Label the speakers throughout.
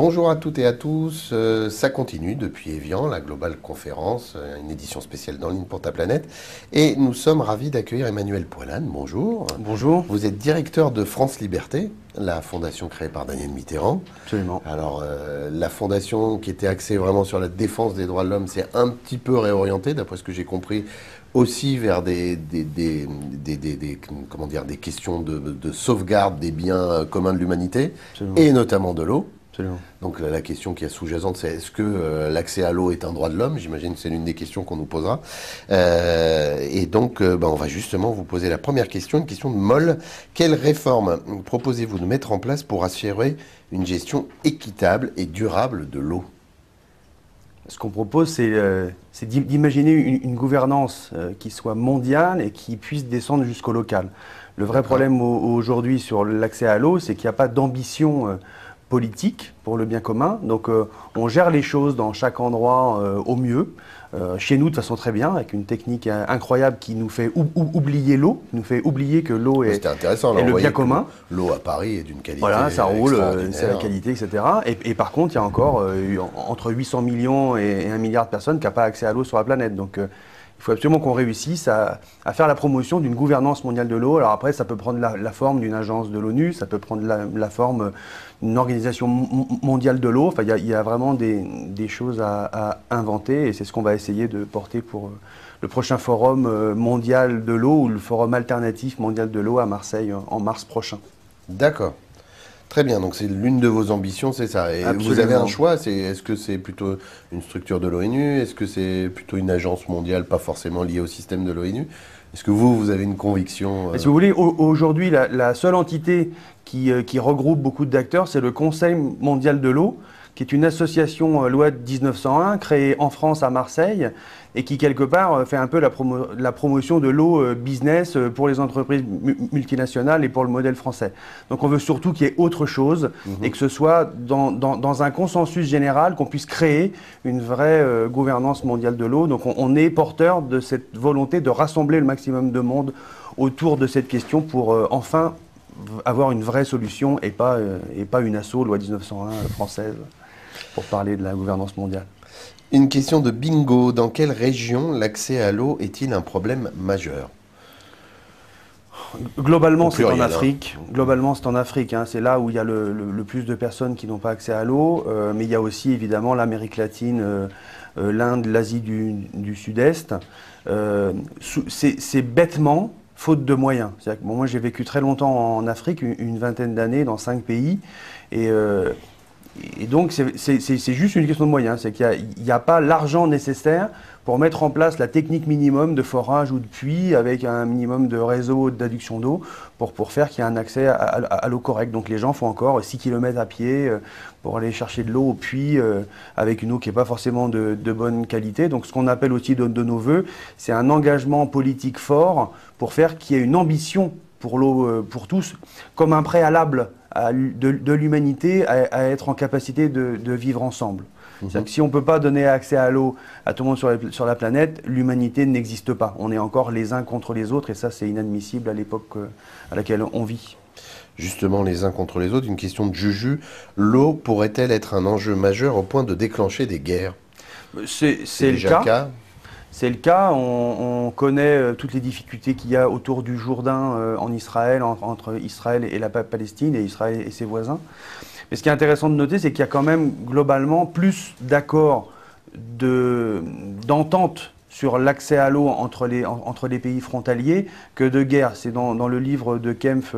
Speaker 1: Bonjour à toutes et à tous, ça continue depuis Évian, la Global Conférence, une édition spéciale dans Ligne pour ta planète. Et nous sommes ravis d'accueillir Emmanuel Poilane, bonjour.
Speaker 2: Bonjour.
Speaker 1: Vous êtes directeur de France Liberté, la fondation créée par Daniel Mitterrand.
Speaker 2: Absolument.
Speaker 1: Alors, la fondation qui était axée vraiment sur la défense des droits de l'homme s'est un petit peu réorientée, d'après ce que j'ai compris, aussi vers des questions de sauvegarde des biens communs de l'humanité, et notamment de l'eau.
Speaker 2: Absolument.
Speaker 1: Donc la question qui est sous-jacente, c'est est-ce que l'accès à l'eau est un droit de l'homme? J'imagine que c'est l'une des questions qu'on nous posera. Et donc, on va justement vous poser la première question, une question de molle. Quelle réforme proposez-vous de mettre en place pour assurer une gestion équitable et durable de l'eau?
Speaker 2: Ce qu'on propose, c'est d'imaginer une gouvernance qui soit mondiale et qui puisse descendre jusqu'au local. Le vrai problème aujourd'hui sur l'accès à l'eau, c'est qu'il n'y a pas d'ambition politique pour le bien commun. Donc on gère les choses dans chaque endroit au mieux. Chez nous, de façon très bien, avec une technique incroyable qui nous fait oublier l'eau, qui nous fait oublier que l'eau est le bien commun.
Speaker 1: L'eau à Paris est d'une qualité
Speaker 2: voilà, ça roule, c'est la qualité, etc. Et par contre, il y a encore entre 800 millions et 1 milliard de personnes qui n'ont pas accès à l'eau sur la planète. Donc il faut absolument qu'on réussisse à faire la promotion d'une gouvernance mondiale de l'eau. Alors après, ça peut prendre la forme d'une agence de l'ONU, ça peut prendre la forme d'une organisation mondiale de l'eau. Enfin, il y a vraiment des choses à inventer et c'est ce qu'on va essayer de porter pour le prochain forum mondial de l'eau ou le forum alternatif mondial de l'eau à Marseille en mars prochain.
Speaker 1: D'accord. Très bien, donc c'est l'une de vos ambitions, c'est ça. Et
Speaker 2: absolument.
Speaker 1: Vous avez un choix, est-ce que c'est plutôt une structure de l'ONU? Est-ce que c'est plutôt une agence mondiale, pas forcément liée au système de l'ONU? Est-ce que vous avez une conviction
Speaker 2: Si vous voulez, aujourd'hui, la seule entité qui regroupe beaucoup d'acteurs, c'est le Conseil mondial de l'eau, qui est une association loi de 1901, créée en France à Marseille, et qui, quelque part, fait un peu la promotion de l'eau business pour les entreprises multinationales et pour le modèle français. Donc on veut surtout qu'il y ait autre chose, et que ce soit dans un consensus général, qu'on puisse créer une vraie gouvernance mondiale de l'eau. Donc on est porteur de cette volonté de rassembler le maximum de monde autour de cette question pour enfin avoir une vraie solution et pas une asso loi 1901 française pour parler de la gouvernance mondiale.
Speaker 1: Une question de bingo. Dans quelle région l'accès à l'eau est-il un problème majeur?
Speaker 2: Globalement, c'est en Afrique. Globalement, c'est en Afrique. C'est là où il y a le plus de personnes qui n'ont pas accès à l'eau. Mais il y a aussi, évidemment, l'Amérique latine, l'Inde, l'Asie du Sud-Est. C'est bêtement faute de moyens. Moi, j'ai vécu très longtemps en Afrique, une vingtaine d'années, dans 5 pays. Et donc, c'est juste une question de moyens. C'est qu'il n'y a pas l'argent nécessaire pour mettre en place la technique minimum de forage ou de puits avec un minimum de réseau d'adduction d'eau pour faire qu'il y ait un accès à l'eau correcte. Donc, les gens font encore 6 km à pied pour aller chercher de l'eau au puits avec une eau qui n'est pas forcément de bonne qualité. Donc, ce qu'on appelle aussi de nos voeux, c'est un engagement politique fort pour faire qu'il y ait une ambition pour l'eau pour tous, comme un préalable de l'humanité à être en capacité de vivre ensemble. C'est-à-dire que si on ne peut pas donner accès à l'eau à tout le monde sur la planète, l'humanité n'existe pas. On est encore les uns contre les autres et ça c'est inadmissible à l'époque à laquelle on vit.
Speaker 1: Justement, les uns contre les autres, une question de Juju. L'eau pourrait-elle être un enjeu majeur au point de déclencher des guerres?
Speaker 2: C'est déjà le cas. C'est le cas, on connaît toutes les difficultés qu'il y a autour du Jourdain en Israël, entre Israël et la Palestine, et Israël et ses voisins. Mais ce qui est intéressant de noter, c'est qu'il y a quand même globalement plus d'accords d'entente sur l'accès à l'eau entre les pays frontaliers que de guerre. C'est dans le livre de Kempf,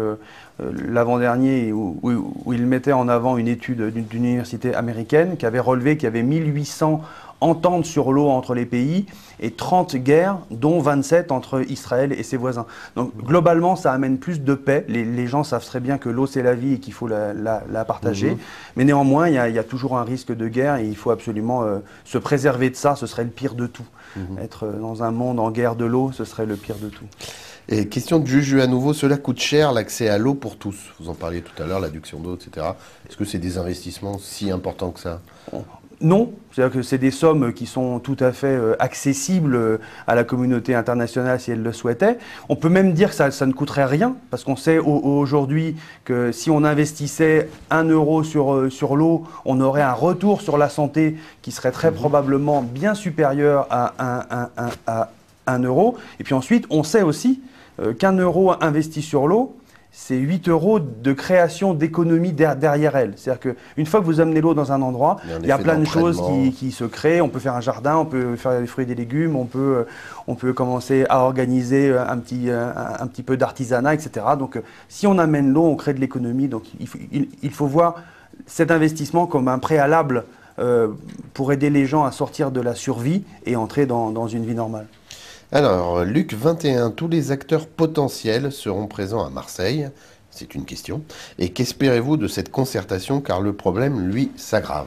Speaker 2: l'avant-dernier, où il mettait en avant une étude d'une université américaine qui avait relevé qu'il y avait 1800 ententes sur l'eau entre les pays et 30 guerres, dont 27 entre Israël et ses voisins. Donc globalement, ça amène plus de paix. Les gens savent très bien que l'eau c'est la vie et qu'il faut la partager. Mais néanmoins, il y a toujours un risque de guerre et il faut absolument se préserver de ça. Ce serait le pire de tout. Être dans un monde en guerre de l'eau, ce serait le pire de tout.
Speaker 1: Et question de Juju à nouveau, cela coûte cher l'accès à l'eau pour tous. Vous en parliez tout à l'heure, l'adduction d'eau, etc. Est-ce que c'est des investissements si importants que ça?
Speaker 2: Non, c'est-à-dire que c'est des sommes qui sont tout à fait accessibles à la communauté internationale si elle le souhaitait. On peut même dire que ça ne coûterait rien, parce qu'on sait aujourd'hui que si on investissait 1 euro sur l'eau, on aurait un retour sur la santé qui serait très probablement bien supérieur à 1 euro. Et puis ensuite, on sait aussi qu'un euro investi sur l'eau, c'est 8 euros de création d'économie derrière elle. C'est-à-dire qu'une fois que vous amenez l'eau dans un endroit, il y a plein de choses qui se créent. On peut faire un jardin, on peut faire des fruits et des légumes, on peut commencer à organiser un petit peu d'artisanat, etc. Donc si on amène l'eau, on crée de l'économie. Donc il faut voir cet investissement comme un préalable pour aider les gens à sortir de la survie et entrer dans une vie normale.
Speaker 1: Alors, Luc 21, tous les acteurs potentiels seront présents à Marseille. C'est une question. Et qu'espérez-vous de cette concertation, car le problème, lui, s'aggrave?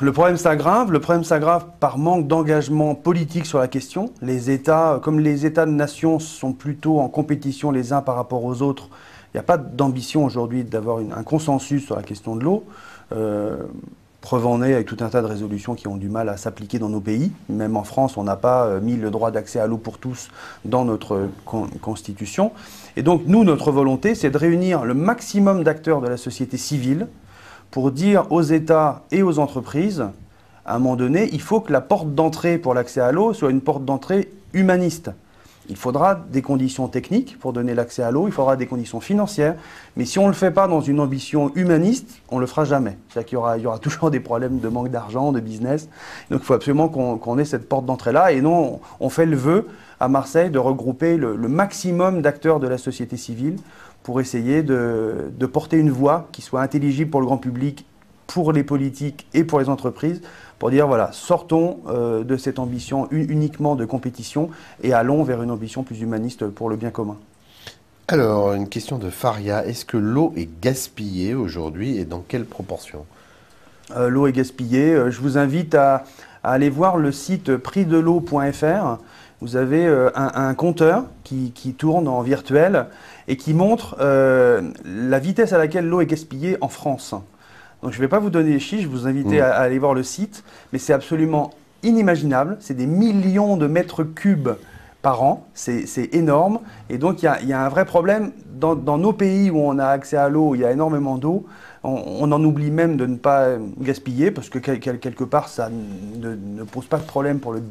Speaker 2: Le problème s'aggrave par manque d'engagement politique sur la question. Les États, comme les États de nation sont plutôt en compétition les uns par rapport aux autres, il n'y a pas d'ambition aujourd'hui d'avoir un consensus sur la question de l'eau. Preuve en est avec tout un tas de résolutions qui ont du mal à s'appliquer dans nos pays. Même en France, on n'a pas mis le droit d'accès à l'eau pour tous dans notre constitution. Et donc, nous, notre volonté, c'est de réunir le maximum d'acteurs de la société civile pour dire aux États et aux entreprises, à un moment donné, il faut que la porte d'entrée pour l'accès à l'eau soit une porte d'entrée humaniste. Il faudra des conditions techniques pour donner l'accès à l'eau, il faudra des conditions financières, mais si on ne le fait pas dans une ambition humaniste, on ne le fera jamais. C'est-à-dire qu'il y aura toujours des problèmes de manque d'argent, de business. Donc il faut absolument qu'on ait cette porte d'entrée-là. Et non, on fait le vœu à Marseille de regrouper le maximum d'acteurs de la société civile pour essayer de porter une voix qui soit intelligible pour le grand public, pour les politiques et pour les entreprises, pour dire, voilà, sortons de cette ambition uniquement de compétition et allons vers une ambition plus humaniste pour le bien commun.
Speaker 1: Alors, une question de Faria. Est-ce que l'eau est gaspillée aujourd'hui et dans quelle proportion?
Speaker 2: L'eau est gaspillée. Je vous invite à aller voir le site prixdel'eau.fr. Vous avez un compteur qui tourne en virtuel et qui montre la vitesse à laquelle l'eau est gaspillée en France. Donc je ne vais pas vous donner les chiffres, je vous invite à aller voir le site, mais c'est absolument inimaginable. C'est des millions de mètres cubes par an, c'est énorme. Et donc il y a un vrai problème dans nos pays où on a accès à l'eau, il y a énormément d'eau. On en oublie même de ne pas gaspiller parce que quelque part ça ne pose pas de problème pour le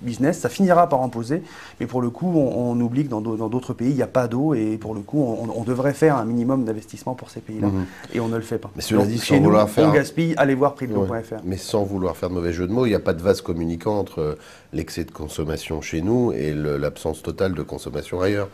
Speaker 2: business, ça finira par en poser, mais pour le coup on oublie que dans d'autres pays il n'y a pas d'eau et pour le coup on devrait faire un minimum d'investissement pour ces pays-là et on ne le fait pas.
Speaker 1: Mais cela dit,
Speaker 2: chez nous, on gaspille, allez voir prixdel'eau.fr.
Speaker 1: Mais sans vouloir faire de mauvais jeu de mots, il n'y a pas de vase communicant entre l'excès de consommation chez nous et l'absence totale de consommation ailleurs.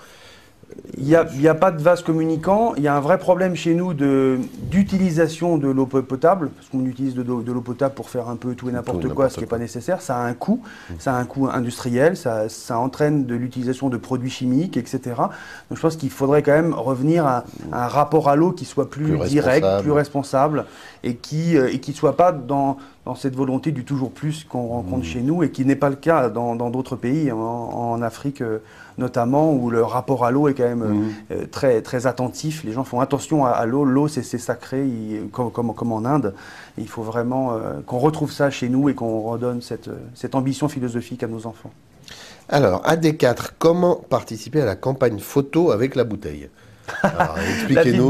Speaker 2: Il n'y a pas de vase communicant, il y a un vrai problème chez nous d'utilisation de l'eau potable, parce qu'on utilise de l'eau potable pour faire un peu tout et n'importe quoi, ce qui n'est pas nécessaire, ça a un coût, ça a un coût industriel, ça entraîne de l'utilisation de produits chimiques, etc. Donc je pense qu'il faudrait quand même revenir à un rapport à l'eau qui soit plus direct, plus responsable, et qui ne soit pas dans cette volonté du toujours plus qu'on rencontre chez nous, et qui n'est pas le cas dans d'autres pays, en Afrique notamment, où le rapport à l'eau est quand même très, très attentif. Les gens font attention à l'eau. L'eau, c'est sacré, comme en Inde. Il faut vraiment qu'on retrouve ça chez nous et qu'on redonne cette ambition philosophique à nos enfants.
Speaker 1: Alors, AD4, comment participer à la campagne photo avec la bouteille?
Speaker 2: Expliquez-nous. La petite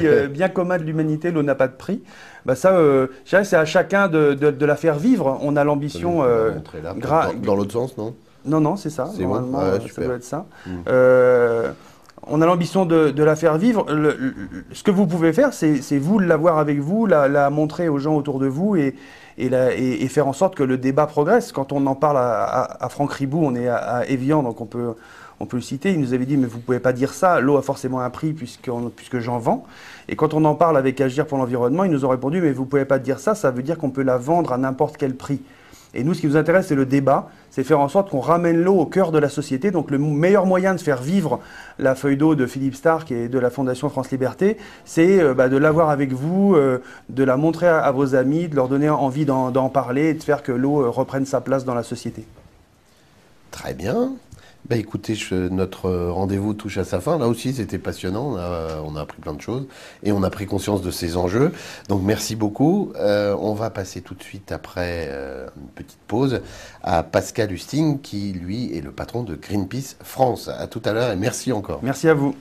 Speaker 2: bouteille bien commun de l'humanité, l'eau n'a pas de prix. Bah ça, je dirais que c'est à chacun de la faire vivre. On a l'ambition...
Speaker 1: dans l'autre sens, non?
Speaker 2: Non, c'est ça.
Speaker 1: Normalement,
Speaker 2: ça doit être ça. On a l'ambition de la faire vivre. Ce que vous pouvez faire, c'est vous l'avoir avec vous, la montrer aux gens autour de vous et faire en sorte que le débat progresse. Quand on en parle à Franck Ribou, on est à Évian, donc on peut le citer. Il nous avait dit, mais vous ne pouvez pas dire ça, l'eau a forcément un prix puisque j'en vends. Et quand on en parle avec Agir pour l'environnement, ils nous ont répondu, mais vous ne pouvez pas dire ça, ça veut dire qu'on peut la vendre à n'importe quel prix. Et nous, ce qui nous intéresse, c'est le débat, c'est faire en sorte qu'on ramène l'eau au cœur de la société. Donc le meilleur moyen de faire vivre la feuille d'eau de Philippe Starck et de la Fondation France Liberté, c'est de l'avoir avec vous, de la montrer à vos amis, de leur donner envie d'en parler et de faire que l'eau reprenne sa place dans la société.
Speaker 1: Très bien. Bah écoutez, notre rendez-vous touche à sa fin. Là aussi, c'était passionnant. On a appris plein de choses et on a pris conscience de ces enjeux. Donc merci beaucoup. On va passer tout de suite après une petite pause à Pascal Husting qui, lui, est le patron de Greenpeace France. À tout à l'heure et merci encore.
Speaker 2: Merci à vous.